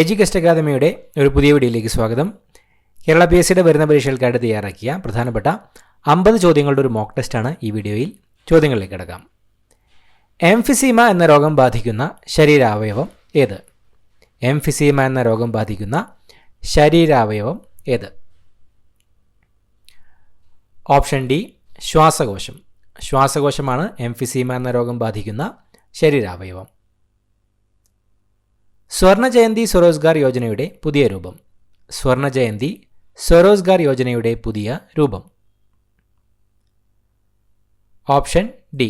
എഡ്യൂകസ്റ്റ് അക്കാദമിയുടെ ഒരു പുതിയ വീഡിയോയിലേക്ക് സ്വാഗതം. കേരള PSCയുടെ വരുന്ന പരീക്ഷകൾക്കായിട്ട് തയ്യാറാക്കിയ പ്രധാനപ്പെട്ട 50 ചോദ്യങ്ങളുടെ ഒരു മോക്ക് ടെസ്റ്റാണ് ഈ വീഡിയോയിൽ. ചോദ്യങ്ങളിലേക്ക് കിടക്കാം. എംഫിസീമ എന്ന രോഗം ബാധിക്കുന്ന ശരീരാവയവം ഏത്? എംഫിസീമ എന്ന രോഗം ബാധിക്കുന്ന ശരീരാവയവം ഏത്? ഓപ്ഷൻ ഡി ശ്വാസകോശം. ശ്വാസകോശമാണ് എംഫിസീമ എന്ന രോഗം ബാധിക്കുന്ന ശരീരാവയവം. സ്വർണ ജയന്തി സ്വരോസ്ഗാർ യോജനയുടെ പുതിയ രൂപം. സ്വർണ ജയന്തി സ്വരോസ്ഗാർ യോജനയുടെ പുതിയ രൂപം. Option D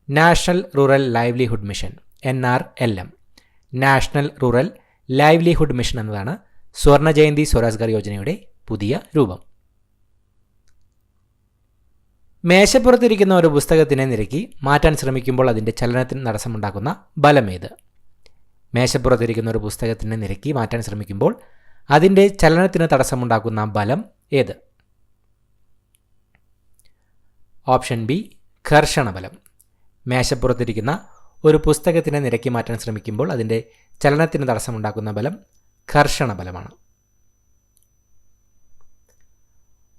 national rural livelihood mission NRLM. National rural livelihood mission എന്നതാണ് സ്വർണ ജയന്തി സ്വരോസ്ഗാർ യോജനയുടെ പുതിയ രൂപം. മേശപ്പുറത്തിരിക്കുന്ന ഒരു പുസ്തകത്തിനെ നിരക്കി മാറ്റാൻ ശ്രമിക്കുമ്പോൾ അതിൻ്റെ ചലനത്തിന് തടസ്സമുണ്ടാക്കുന്ന ബലമേത്? മേശപ്പുറത്തിരിക്കുന്ന ഒരു പുസ്തകത്തിനെ നിരക്കി മാറ്റാൻ ശ്രമിക്കുമ്പോൾ അതിൻ്റെ ചലനത്തിന് തടസ്സമുണ്ടാക്കുന്ന ബലം ഏത്? Option B ഘർഷണബലം. മേശപ്പുറത്തിരിക്കുന്ന ഒരു പുസ്തകത്തിനെ നിരക്കി മാറ്റാൻ ശ്രമിക്കുമ്പോൾ അതിൻ്റെ ചലനത്തിന് തടസ്സമുണ്ടാക്കുന്ന ബലം ഘർഷണബലമാണ്.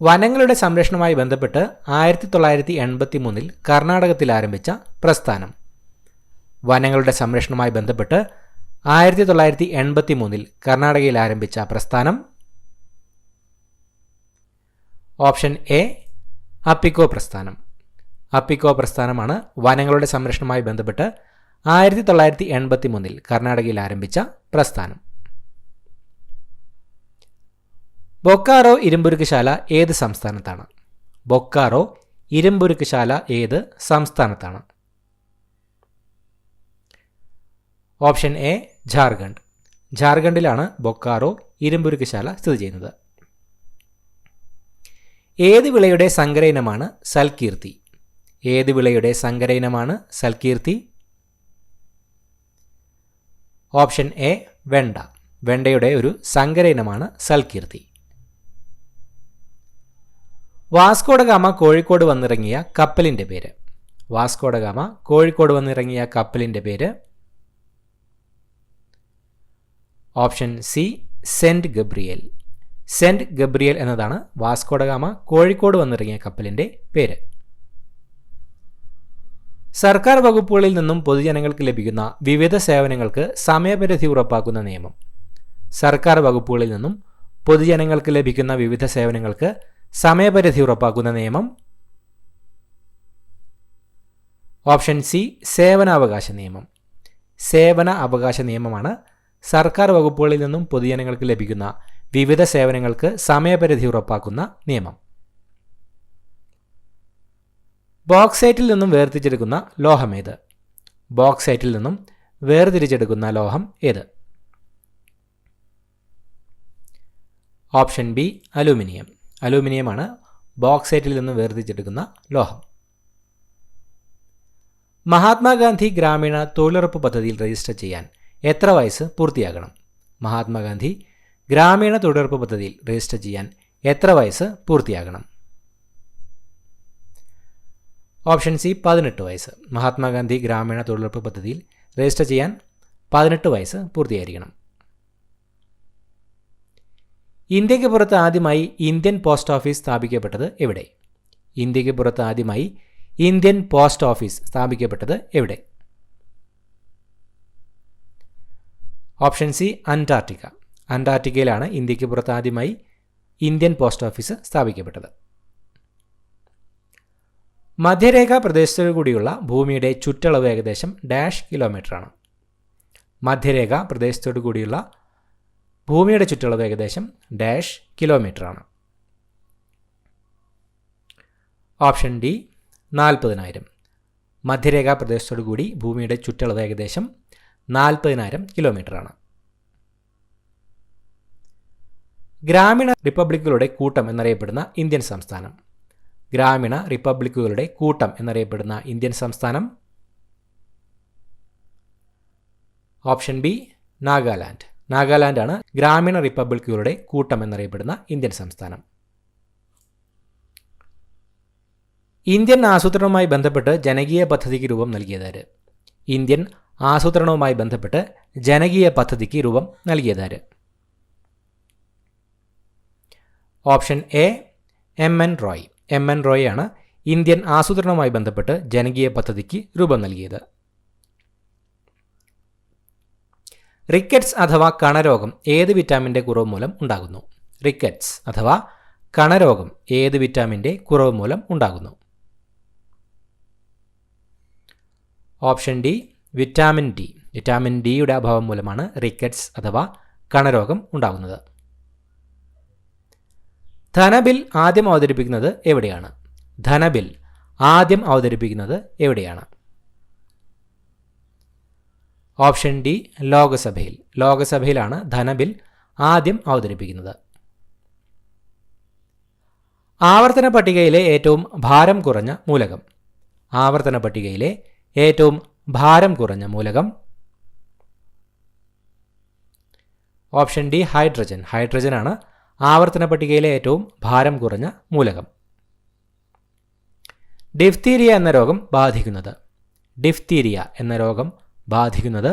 വനങ്ങളുടെ സംരക്ഷണവുമായി ബന്ധപ്പെട്ട് 1983 കർണാടകത്തിൽ ആരംഭിച്ച പ്രസ്ഥാനം. വനങ്ങളുടെ സംരക്ഷണവുമായി ബന്ധപ്പെട്ട് 1983 കർണാടകയിൽ ആരംഭിച്ച പ്രസ്ഥാനം. ഓപ്ഷൻ എ അപ്പിക്കോ പ്രസ്ഥാനം. അപ്പിക്കോ പ്രസ്ഥാനമാണ് വനങ്ങളുടെ സംരക്ഷണവുമായി ബന്ധപ്പെട്ട് 1983 കർണാടകയിൽ ആരംഭിച്ച പ്രസ്ഥാനം. ബൊക്കാറോ ഇരുമ്പുരുക്കുശാല ഏത് സംസ്ഥാനത്താണ്? ബൊക്കാറോ ഇരുമ്പുരുക്കുശാല ഏത് സംസ്ഥാനത്താണ്? Option A Jharkhand. ജാർഖണ്ഡിലാണ് ബൊക്കാറോ ഇരുമ്പുരുക്കുശാല സ്ഥിതി ചെയ്യുന്നത്. ഏത് വിളയുടെ സങ്കര ഇനമാണ് സൽകീർത്തി? ഏത് വിളയുടെ സങ്കര ഇനമാണ് സൽകീർത്തി? ഓപ്ഷൻ എ വെണ്ട. വെണ്ടയുടെ ഒരു സങ്കര ഇനമാണ് സൽകീർത്തി. വാസ്കോഡഗാമ കോഴിക്കോട് വന്നിറങ്ങിയ കപ്പലിൻ്റെ പേര്. വാസ്കോഡഗാമ കോഴിക്കോട് വന്നിറങ്ങിയ കപ്പലിൻ്റെ പേര്. Option c saint Gabriel. Saint Gabriel എന്നതാണ് വാസ്കോഡഗാമ കോഴിക്കോട് വന്നിറങ്ങിയ കപ്പലിൻ്റെ പേര്. സർക്കാർ വകുപ്പുകളിൽ നിന്നും പൊതുജനങ്ങൾക്ക് ലഭിക്കുന്ന വിവിധ സേവനങ്ങൾക്ക് സമയപരിധി ഉറപ്പാക്കുന്ന നിയമം. സർക്കാർ വകുപ്പുകളിൽ നിന്നും പൊതുജനങ്ങൾക്ക് ലഭിക്കുന്ന വിവിധ സേവനങ്ങൾക്ക് സമയപരിധി ഉറപ്പാക്കുന്ന നിയമം. ഓപ്ഷൻ സി സേവനാവകാശ നിയമം. സേവന അവകാശ നിയമമാണ് സർക്കാർ വകുപ്പുകളിൽ നിന്നും പൊതുജനങ്ങൾക്ക് ലഭിക്കുന്ന വിവിധ സേവനങ്ങൾക്ക് സമയപരിധി ഉറപ്പാക്കുന്ന നിയമം. ബോക്സൈറ്റിൽ നിന്നും വേർതിരിച്ചെടുക്കുന്ന ലോഹം ഏത്? ബോക്സൈറ്റിൽ നിന്നും വേർതിരിച്ചെടുക്കുന്ന ലോഹം ഏത്? Option B aluminium. അലൂമിനിയമാണ് ബോക്സൈറ്റിൽ നിന്ന് വേർതിരിച്ചെടുക്കുന്ന ലോഹം. മഹാത്മാഗാന്ധി ഗ്രാമീണ തൊഴിലുറപ്പ് പദ്ധതിയിൽ രജിസ്റ്റർ ചെയ്യാൻ എത്ര വയസ്സ് പൂർത്തിയാകണം? മഹാത്മാഗാന്ധി ഗ്രാമീണ തൊഴിലുറപ്പ് പദ്ധതിയിൽ രജിസ്റ്റർ ചെയ്യാൻ എത്ര വയസ്സ് പൂർത്തിയാകണം? ഓപ്ഷൻ സി 18 വയസ്സ്. മഹാത്മാഗാന്ധി ഗ്രാമീണ തൊഴിലുറപ്പ് പദ്ധതിയിൽ രജിസ്റ്റർ ചെയ്യാൻ 18 വയസ്സ് പൂർത്തിയായിരിക്കണം. ഇന്ത്യക്ക് പുറത്ത് ആദ്യമായി ഇന്ത്യൻ പോസ്റ്റ് ഓഫീസ് സ്ഥാപിക്കപ്പെട്ടത് എവിടെ? ഇന്ത്യക്ക് പുറത്ത് ആദ്യമായി ഇന്ത്യൻ പോസ്റ്റ് ഓഫീസ് സ്ഥാപിക്കപ്പെട്ടത് എവിടെ? Option C Antarctica. അന്റാർട്ടിക്കയിലാണ് ഇന്ത്യക്ക് പുറത്ത് ആദ്യമായി ഇന്ത്യൻ പോസ്റ്റ് ഓഫീസ് സ്ഥാപിക്കപ്പെട്ടത്. മധ്യരേഖാ പ്രദേശത്തോടു കൂടിയുള്ള ഭൂമിയുടെ ചുറ്റളവ് ഏകദേശം ഡാഷ് കിലോമീറ്ററാണ്. മധ്യരേഖാ പ്രദേശത്തോടു കൂടിയുള്ള ഭൂമിയുടെ ചുറ്റളവ് ഏകദേശം ഡാഷ് കിലോമീറ്ററാണ്. Option D 40,000. മധ്യരേഖാ പ്രദേശത്തോടു കൂടി ഭൂമിയുടെ ചുറ്റളവ് ഏകദേശം 40,000 കിലോമീറ്ററാണ്. ഗ്രാമീണ റിപ്പബ്ലിക്കുകളുടെ കൂട്ടം എന്നറിയപ്പെടുന്ന ഇന്ത്യൻ സംസ്ഥാനം. ഗ്രാമീണ റിപ്പബ്ലിക്കുകളുടെ കൂട്ടം എന്നറിയപ്പെടുന്ന ഇന്ത്യൻ സംസ്ഥാനം. Option B Nagaland. നാഗാലാൻഡാണ് ഗ്രാമീണ റിപ്പബ്ലിക്കുകളുടെ കൂട്ടം എന്നറിയപ്പെടുന്ന ഇന്ത്യൻ സംസ്ഥാനം. ഇന്ത്യൻ ആസൂത്രണവുമായി ബന്ധപ്പെട്ട് ജനകീയ പദ്ധതിക്ക് രൂപം നൽകിയതാര്? ഇന്ത്യൻ ആസൂത്രണവുമായി ബന്ധപ്പെട്ട് ജനകീയ പദ്ധതിക്ക് രൂപം നൽകിയതാര്? Option A M N. Roy. M N. റോയാണ് ഇന്ത്യൻ ആസൂത്രണവുമായി ബന്ധപ്പെട്ട് ജനകീയ പദ്ധതിക്ക് രൂപം നൽകിയത്. റിക്കറ്റ്സ് അഥവാ കണരോഗം ഏത് വിറ്റാമിൻ്റെ കുറവ് മൂലം ഉണ്ടാകുന്നു? റിക്കറ്റ്സ് അഥവാ കണരോഗം ഏത് വിറ്റാമിൻ്റെ കുറവ് മൂലം ഉണ്ടാകുന്നു? Option D vitamin D. Vitamin ഡിയുടെ അഭാവം മൂലമാണ് റിക്കറ്റ്സ് അഥവാ കണരോഗം ഉണ്ടാകുന്നത്. ധനബിൽ ആദ്യം അവതരിപ്പിക്കുന്നത് എവിടെയാണ്? ധനബിൽ ആദ്യം അവതരിപ്പിക്കുന്നത് എവിടെയാണ്? Option D ലോകസഭയിൽ. ലോകസഭയിലാണ് ധനബിൽ ആദ്യം അവതരിപ്പിക്കുന്നത്. ആവർത്തന പട്ടികയിലെ ഏറ്റവും ഭാരം കുറഞ്ഞ മൂലകം. ആവർത്തന പട്ടികയിലെ ഏറ്റവും ഭാരം കുറഞ്ഞ മൂലകം. Option D hydrogen. ഹൈഡ്രജനാണ് ആവർത്തന പട്ടികയിലെ ഏറ്റവും ഭാരം കുറഞ്ഞ മൂലകം. ഡിഫ്തീരിയ എന്ന രോഗം ബാധിക്കുന്നത്. ഡിഫ്തീരിയ എന്ന രോഗം ബാധിക്കുന്നത്.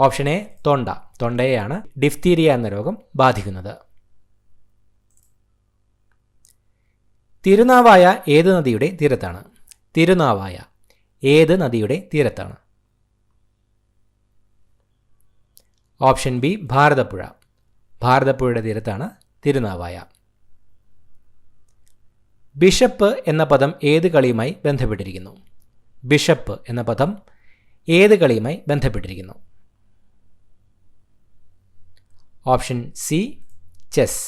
ഓപ്ഷൻ എ തൊണ്ട. തൊണ്ടയെയാണ് ഡിഫ്തീരിയ എന്ന രോഗം ബാധിക്കുന്നത്. തിരുനാവായ ഏത് നദിയുടെ തീരത്താണ്? തിരുനാവായ ഏത് നദിയുടെ തീരത്താണ്? Option b Bharathapuzha. ഭാരതപ്പുഴയുടെ തീരത്താണ് തിരുനാവായ. ബിഷപ്പ് എന്ന പദം ഏത് കളിയുമായി ബന്ധപ്പെട്ടിരിക്കുന്നു? ബിഷപ്പ് എന്ന പദം ഏത് കളിയുമായി ബന്ധപ്പെട്ടിരിക്കുന്നു? Option C chess.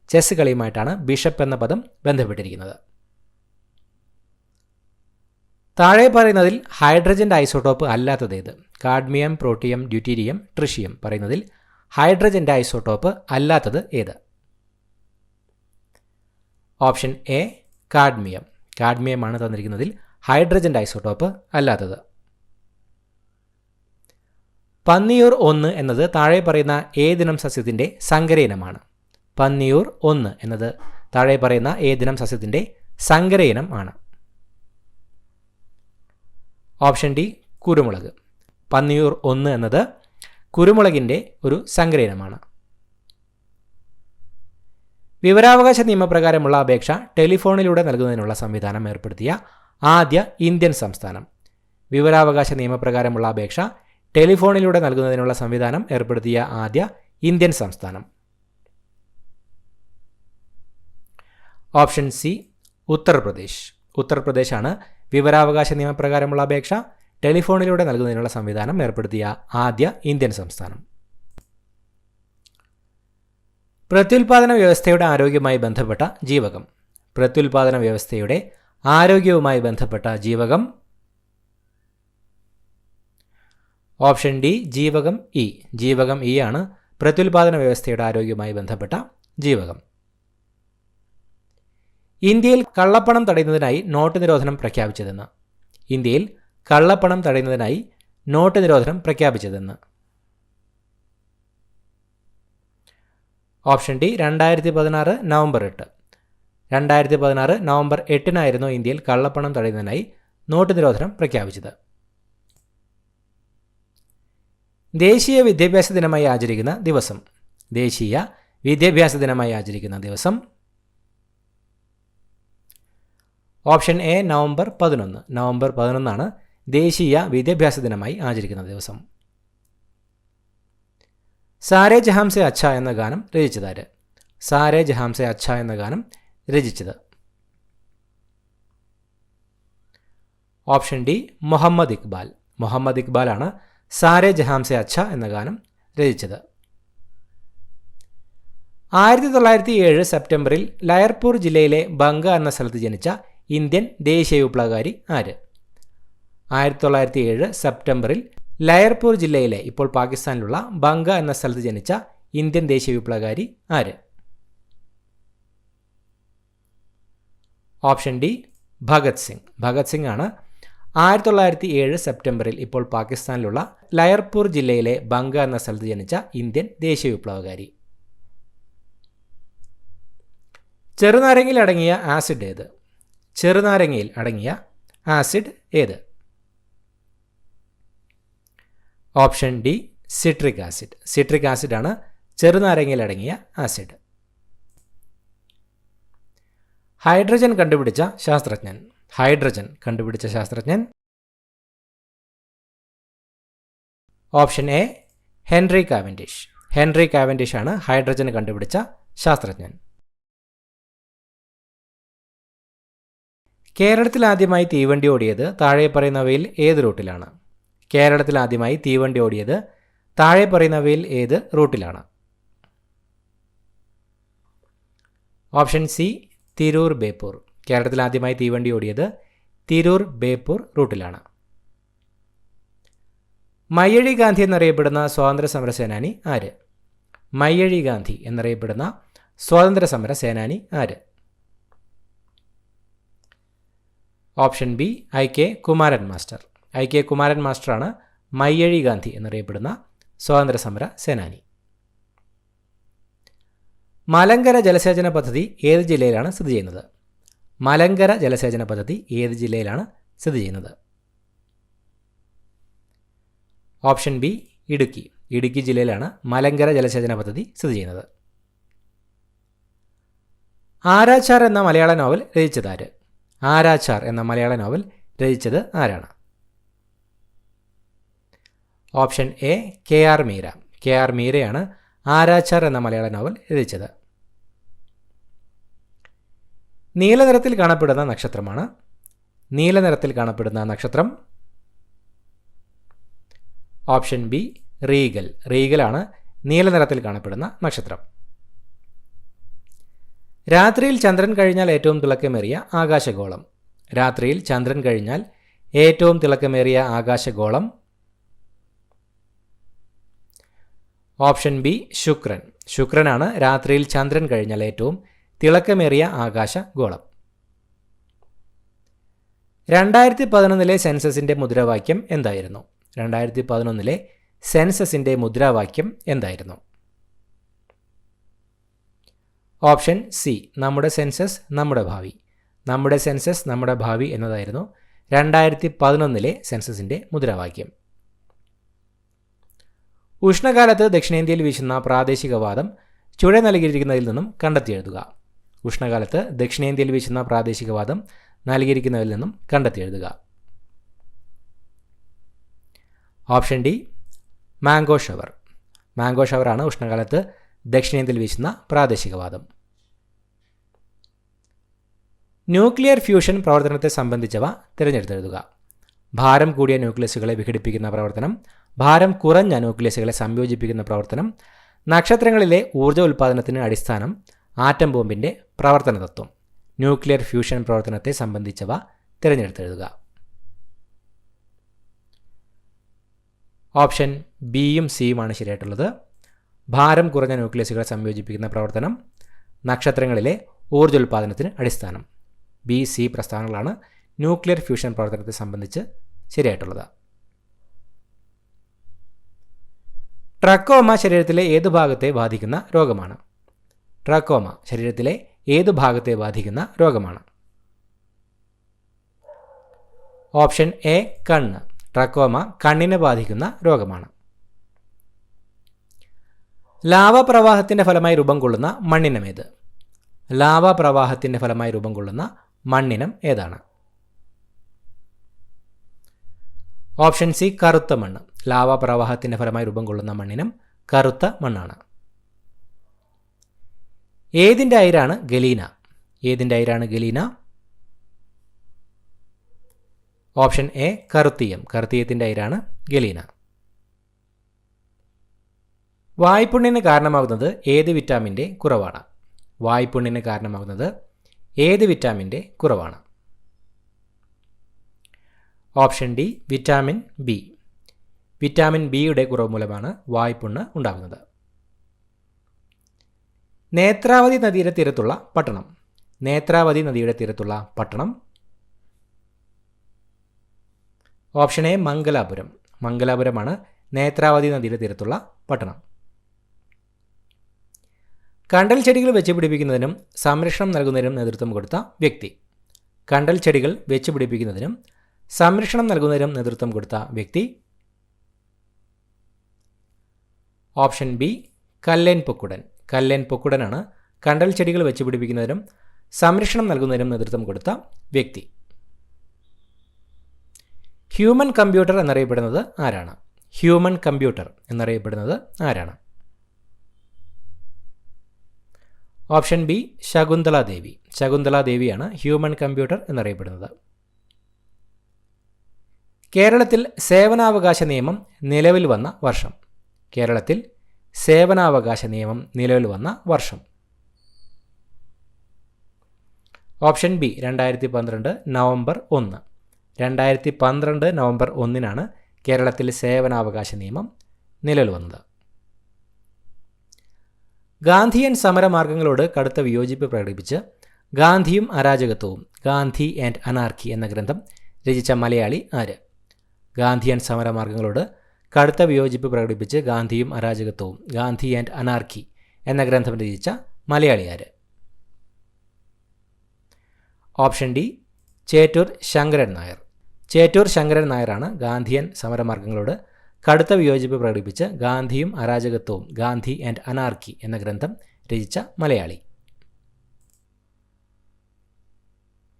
ചെസ് കളിയുമായിട്ടാണ് ബിഷപ്പ് എന്ന പദം ബന്ധപ്പെട്ടിരിക്കുന്നത്. താഴെ പറയുന്നതിൽ ഹൈഡ്രജൻ്റെ ഐസോട്ടോപ്പ് അല്ലാത്തതേത്? Cadmium, protium, deuterium, tritium. പറയുന്നതിൽ ഹൈഡ്രജൻ്റെ ഐസോട്ടോപ്പ് അല്ലാത്തത് ഏത്? Option A cadmium. കാഡ്മിയമാണ് തന്നിരിക്കുന്നതിൽ ഹൈഡ്രജൻ്റെ ഐസോട്ടോപ്പ് അല്ലാത്തത്. പന്നിയൂർ 1 എന്നത് താഴെ പറയുന്ന ഏതിനം സസ്യത്തിൻ്റെ സങ്കരയിനമാണ്? പന്നിയൂർ 1 എന്നത് താഴെ പറയുന്ന ഏതിനം സസ്യത്തിൻ്റെ സങ്കരയിനം ആണ്? ഓപ്ഷൻ ഡി കുരുമുളക്. പന്നിയൂർ 1 എന്നത് കുരുമുളകിൻ്റെ ഒരു സങ്കരയിനമാണ്. വിവരാവകാശ നിയമപ്രകാരമുള്ള അപേക്ഷ ടെലിഫോണിലൂടെ നൽകുന്നതിനുള്ള സംവിധാനം ഏർപ്പെടുത്തിയ ആദ്യ ഇന്ത്യൻ സംസ്ഥാനം. വിവരാവകാശ നിയമപ്രകാരമുള്ള അപേക്ഷ ടെലിഫോണിലൂടെ നൽകുന്നതിനുള്ള സംവിധാനം ഏർപ്പെടുത്തിയ ആദ്യ ഇന്ത്യൻ സംസ്ഥാനം. Option C Uttar Pradesh. ഉത്തർപ്രദേശാണ് വിവരാവകാശ നിയമപ്രകാരമുള്ള അപേക്ഷ ടെലിഫോണിലൂടെ നൽകുന്നതിനുള്ള സംവിധാനം ഏർപ്പെടുത്തിയ ആദ്യ ഇന്ത്യൻ സംസ്ഥാനം. പ്രത്യുൽപാദന വ്യവസ്ഥയുടെ ആരോഗ്യവുമായി ബന്ധപ്പെട്ട ജീവകം. പ്രത്യുൽപാദന വ്യവസ്ഥയുടെ ആരോഗ്യവുമായി ബന്ധപ്പെട്ട ജീവകം. ഓപ്ഷൻ ഡി ജീവകം ഇ. ജീവകം ഇ ആണ് പ്രത്യുൽപാദന വ്യവസ്ഥയുടെ ആരോഗ്യവുമായി ബന്ധപ്പെട്ട ജീവകം. ഇന്ത്യയിൽ കള്ളപ്പണം തടയുന്നതിനായി നോട്ട് നിരോധനം പ്രഖ്യാപിച്ചതെന്ന്. ഇന്ത്യയിൽ കള്ളപ്പണം തടയുന്നതിനായി നോട്ട് നിരോധനം പ്രഖ്യാപിച്ചതെന്ന്. Option D 2016 November 8. 2016 നവംബർ 8 ഇന്ത്യയിൽ കള്ളപ്പണം തടയുന്നതിനായി നോട്ട് നിരോധനം പ്രഖ്യാപിച്ചത്. ദേശീയ വിദ്യാഭ്യാസ ദിനമായി ആചരിക്കുന്ന ദിവസം. ദേശീയ വിദ്യാഭ്യാസ ദിനമായി ആചരിക്കുന്ന ദിവസം. Option A November 11. നവംബർ 11 ദേശീയ വിദ്യാഭ്യാസ ദിനമായി ആചരിക്കുന്ന ദിവസം. സാരേ ജഹാംസെ അച്ഛ എന്ന ഗാനം രചിച്ചതാര്? സാരേ ജഹാംസെ അച്ഛ എന്ന ഗാനം രചിച്ചത്. Option D Muhammad Iqbal. മുഹമ്മദ് ഇക്ബാലാണ് സാരേ ജഹാംസെ അച്ഛ എന്ന ഗാനം രചിച്ചത്. 1907 സെപ്റ്റംബറിൽ ലയർപൂർ ജില്ലയിലെ ബങ്ക എന്ന സ്ഥലത്ത് ജനിച്ച ഇന്ത്യൻ ദേശീയ വിപ്ലവകാരി ആര്? 1907 സെപ്റ്റംബറിൽ ലയർപൂർ ജില്ലയിലെ ഇപ്പോൾ പാകിസ്ഥാനിലുള്ള ബങ്ക എന്ന സ്ഥലത്ത് ജനിച്ച ഇന്ത്യൻ ദേശീയ വിപ്ലവകാരി ആര്? Option D Bhagat Singh. ഭഗത് സിംഗ് ആണ് 1907 സെപ്റ്റംബറിൽ ഇപ്പോൾ പാകിസ്ഥാനിലുള്ള ലയർപൂർ ജില്ലയിലെ ബങ്ക എന്ന സ്ഥലത്ത് ജനിച്ച ഇന്ത്യൻ ദേശീയ വിപ്ലവകാരി. ചെറുനാരങ്ങയിൽ അടങ്ങിയ ആസിഡ് ഏത്? ചെറുനാരങ്ങയിൽ അടങ്ങിയ ആസിഡ് ഏത്? Option D citric acid. Citric ആസിഡാണ് ചെറുനാരങ്ങയിൽ അടങ്ങിയ ആസിഡ്. ഹൈഡ്രജൻ കണ്ടുപിടിച്ച ശാസ്ത്രജ്ഞൻ. ഹൈഡ്രജൻ കണ്ടുപിടിച്ച ശാസ്ത്രജ്ഞൻ. Option A Henry Cavendish. Henry Cavendish ആണ് ഹൈഡ്രജൻ കണ്ടുപിടിച്ച ശാസ്ത്രജ്ഞൻ. കേരളത്തിൽ ആദ്യമായി തീവണ്ടി ഓടിയത് താഴെ പറയുന്നവയിൽ ഏത് റൂട്ടിലാണ്? കേരളത്തിൽ ആദ്യമായി തീവണ്ടി ഓടിയത് താഴെ പറയുന്നവയിൽ ഏത് റൂട്ടിലാണ്? Option C Tirur Beypore. കേരളത്തിൽ ആദ്യമായി തീവണ്ടി ഓടിയത് തിരൂർ ബേപ്പൂർ റൂട്ടിലാണ്. മയ്യഴി ഗാന്ധി എന്നറിയപ്പെടുന്ന സ്വാതന്ത്ര്യ സമര സേനാനി ആര്? മയ്യഴി ഗാന്ധി എന്നറിയപ്പെടുന്ന സ്വാതന്ത്ര്യ സമര സേനാനി ആര്? Option B I K Kumaran master. I K Kumaran മാസ്റ്ററാണ് മയ്യഴി ഗാന്ധി എന്നറിയപ്പെടുന്ന സ്വാതന്ത്ര്യ സമര സേനാനി. മലങ്കര ജലസേചന പദ്ധതി ഏത് ജില്ലയിലാണ് സ്ഥിതി ചെയ്യുന്നത്? മലങ്കര ജലസേചന പദ്ധതി ഏത് ജില്ലയിലാണ് സ്ഥിതി ചെയ്യുന്നത്? Option B Idukki. ഇടുക്കി ജില്ലയിലാണ് മലങ്കര ജലസേചന പദ്ധതി സ്ഥിതി ചെയ്യുന്നത്. ആരാച്ചാർ എന്ന മലയാള നോവൽ രചിച്ചത് ആര്? ആരാച്ചാർ എന്ന മലയാള നോവൽ രചിച്ചത് ആരാണ്? Option A K R Meera. K R മീരയാണ് ആരാച്ചാർ എന്ന മലയാള നോവൽ രചിച്ചത്. നീലനിറത്തിൽ കാണപ്പെടുന്ന നക്ഷത്രമാണ്. നീലനിറത്തിൽ കാണപ്പെടുന്ന നക്ഷത്രം. Option B Rigel. റീഗലാണ് നീലനിറത്തിൽ കാണപ്പെടുന്ന നക്ഷത്രം. രാത്രിയിൽ ചന്ദ്രൻ കഴിഞ്ഞാൽ ഏറ്റവും തിളക്കമേറിയ ആകാശഗോളം. രാത്രിയിൽ ചന്ദ്രൻ കഴിഞ്ഞാൽ ഏറ്റവും തിളക്കമേറിയ ആകാശഗോളം. ഓപ്ഷൻ ബി ശുക്രൻ. ശുക്രനാണ് രാത്രിയിൽ ചന്ദ്രൻ കഴിഞ്ഞാൽ ഏറ്റവും തിളക്കമേറിയ ആകാശഗോളം. 2011 സെൻസസിൻ്റെ മുദ്രാവാക്യം എന്തായിരുന്നു? 2011 സെൻസസിൻ്റെ മുദ്രാവാക്യം എന്തായിരുന്നു? ഓപ്ഷൻ സി നമ്മുടെ സെൻസസ് നമ്മുടെ ഭാവി. നമ്മുടെ സെൻസസ് നമ്മുടെ ഭാവി എന്നതായിരുന്നു 2011 സെൻസസിൻ്റെ മുദ്രാവാക്യം. ഉഷ്ണകാലത്ത് ദക്ഷിണേന്ത്യയിൽ വീശുന്ന പ്രാദേശികവാദം ചുവടെ നൽകിയിരിക്കുന്നതിൽ നിന്നും കണ്ടെത്തി എഴുതുക. ഉഷ്ണകാലത്ത് ദക്ഷിണേന്ത്യയിൽ വീശുന്ന പ്രാദേശികവാദം നൽകിയിരിക്കുന്നതിൽ നിന്നും കണ്ടെത്തി എഴുതുക. Option D mango shower. Mango ഷവറാണ് ഉഷ്ണകാലത്ത് ദക്ഷിണേന്ത്യയിൽ വീശുന്ന പ്രാദേശികവാദം. ന്യൂക്ലിയർ ഫ്യൂഷൻ പ്രവർത്തനത്തെ സംബന്ധിച്ചവ തിരഞ്ഞെടുത്തെഴുതുക. ഭാരം കൂടിയ ന്യൂക്ലിയസുകളെ വിഘടിപ്പിക്കുന്ന പ്രവർത്തനം, ഭാരം കുറഞ്ഞ ന്യൂക്ലിയസുകളെ സംയോജിപ്പിക്കുന്ന പ്രവർത്തനം, നക്ഷത്രങ്ങളിലെ ഊർജ്ജ ഉൽപ്പാദനത്തിന് അടിസ്ഥാനം, ആറ്റം ബോംബിൻ്റെ പ്രവർത്തന തത്വം. ന്യൂക്ലിയർ ഫ്യൂഷൻ പ്രവർത്തനത്തെ സംബന്ധിച്ചവ തിരഞ്ഞെടുത്തെഴുതുക. ഓപ്ഷൻ ബിയും സിയുമാണ് ശരിയായിട്ടുള്ളത്. ഭാരം കുറഞ്ഞ ന്യൂക്ലിയസുകളെ സംയോജിപ്പിക്കുന്ന പ്രവർത്തനം, നക്ഷത്രങ്ങളിലെ ഊർജ്ജോൽപാദനത്തിന് അടിസ്ഥാനം. ബി സി പ്രസ്താവനകളാണ് ന്യൂക്ലിയർ ഫ്യൂഷൻ പ്രവർത്തനത്തെ സംബന്ധിച്ച് ശരിയായിട്ടുള്ളത്. ട്രക്കോമ ശരീരത്തിലെ ഏതു ഭാഗത്തെ ബാധിക്കുന്ന രോഗമാണ്? ട്രക്കോമ ശരീരത്തിലെ ഏതു ഭാഗത്തെ ബാധിക്കുന്ന രോഗമാണ്? ഓപ്ഷൻ എ കണ്ണ്. ട്രക്കോമ കണ്ണിനെ ബാധിക്കുന്ന രോഗമാണ്. ലാവാപ്രവാഹത്തിൻ്റെ ഫലമായി രൂപം കൊള്ളുന്ന മണ്ണിനമേത്? ലാവാപ്രവാഹത്തിൻ്റെ ഫലമായി രൂപം കൊള്ളുന്ന മണ്ണിനം ഏതാണ്? ഓപ്ഷൻ സി കറുത്ത മണ്ണ്. ലാവാപ്രവാഹത്തിൻ്റെ ഫലമായി രൂപം കൊള്ളുന്ന മണ്ണിനം കറുത്ത മണ്ണാണ്. ഏതിൻ്റെ അയിരാണ് ഗലീന? ഏതിൻ്റെ അയിരാണ് ഗലീന? ഓപ്ഷൻ എ കറുത്തീയം. കറുത്തീയത്തിൻ്റെ അയിരാണ് ഗലീന. വായ്പുണ്ണിന് കാരണമാകുന്നത് ഏത് വിറ്റാമിൻ്റെ കുറവാണ്? വായ്പുണ്ണിന് കാരണമാകുന്നത് ഏത് വിറ്റാമിൻ്റെ കുറവാണ്? Option D vitamin B. Vitamin ബിയുടെ കുറവ് മൂലമാണ് വായ്പുണ്ണ് ഉണ്ടാകുന്നത്. നേത്രാവതി നദിയുടെ തീരത്തുള്ള പട്ടണം. നേത്രാവതി നദിയുടെ തീരത്തുള്ള പട്ടണം. Option A Mangalapuram. മംഗലാപുരമാണ് നേത്രാവതി നദിയുടെ തീരത്തുള്ള പട്ടണം. കണ്ടൽ ചെടികൾ വെച്ച് പിടിപ്പിക്കുന്നതിനും സംരക്ഷണം നൽകുന്നതിനും നേതൃത്വം കൊടുത്ത വ്യക്തി. കണ്ടൽ ചെടികൾ വെച്ച് പിടിപ്പിക്കുന്നതിനും സംരക്ഷണം നൽകുന്നതിനും നേതൃത്വം കൊടുത്ത വ്യക്തി? Option B Kallen Pokkudan. കല്ലേൻ പൊക്കുടനാണ് കണ്ടൽ ചെടികൾ വെച്ച് പിടിപ്പിക്കുന്നതിനും സംരക്ഷണം നൽകുന്നതിനും നേതൃത്വം കൊടുത്ത വ്യക്തി. ഹ്യൂമൻ കമ്പ്യൂട്ടർ എന്നറിയപ്പെടുന്നത് ആരാണ്? ഹ്യൂമൻ കമ്പ്യൂട്ടർ എന്നറിയപ്പെടുന്നത് ആരാണ്? Option B Shakuntala Devi. ശകുന്തള ദേവിയാണ് ഹ്യൂമൻ കമ്പ്യൂട്ടർ എന്നറിയപ്പെടുന്നത്. കേരളത്തിൽ സേവനാവകാശ നിയമം നിലവിൽ വന്ന വർഷം? കേരളത്തിൽ സേവനാവകാശ നിയമം നിലവിൽ വന്ന വർഷം? Option B 2012 November 1. 2012 നവംബർ 1 കേരളത്തിൽ സേവനാവകാശ നിയമം നിലവിൽ വന്നത്. ഗാന്ധിയൻ സമരമാർഗങ്ങളോട് കടുത്ത വിയോജിപ്പ് പ്രകടിപ്പിച്ച് ഗാന്ധിയും അരാജകത്വവും ഗാന്ധി ആൻഡ് അനാർക്കി എന്ന ഗ്രന്ഥം രചിച്ച മലയാളി ആര്? ഗാന്ധിയൻ സമരമാർഗങ്ങളോട് കടുത്ത വിയോജിപ്പ് പ്രകടിപ്പിച്ച് ഗാന്ധിയും അരാജകത്വവും ഗാന്ധി ആൻഡ് അനാർക്കി എന്ന ഗ്രന്ഥം രചിച്ച മലയാളി ആര്? Option D Chettur Sankaran Nair. ചേറ്റൂർ ശങ്കരൻ നായരാണ് ഗാന്ധിയൻ സമരമാർഗങ്ങളോട് കടുത്ത വിയോജിപ്പ് പ്രകടിപ്പിച്ച് ഗാന്ധിയും അരാജകത്വവും ഗാന്ധി ആൻഡ് അനാർക്കി എന്ന ഗ്രന്ഥം രചിച്ച മലയാളി.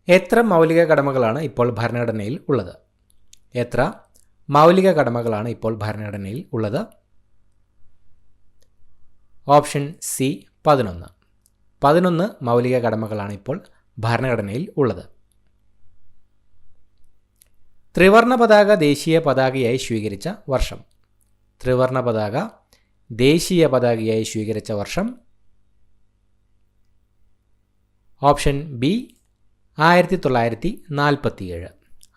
എത്ര മൗലിക കടമകളാണ് ഇപ്പോൾ ഭരണഘടനയിൽ ഉള്ളത്? എത്ര മൗലിക കടമകളാണ് ഇപ്പോൾ ഭരണഘടനയിൽ ഉള്ളത്? Option C 11. 11 മൗലിക കടമകളാണ് ഇപ്പോൾ ഭരണഘടനയിൽ ഉള്ളത്. ത്രിവർണ പതാക ദേശീയ പതാകയായി സ്വീകരിച്ച വർഷം? ത്രിവർണ പതാക ദേശീയ പതാകയായി സ്വീകരിച്ച വർഷം? Option B 1947.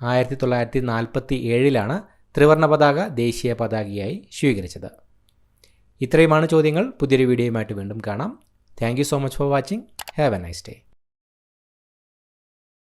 1947 ത്രിവർണ പതാക ദേശീയ പതാകയായി സ്വീകരിച്ചത്. ഇത്രയുമാണ് ചോദ്യങ്ങൾ. പുതിയൊരു വീഡിയോയുമായിട്ട് വീണ്ടും കാണാം. Thank you so much for watching. Have A nice day.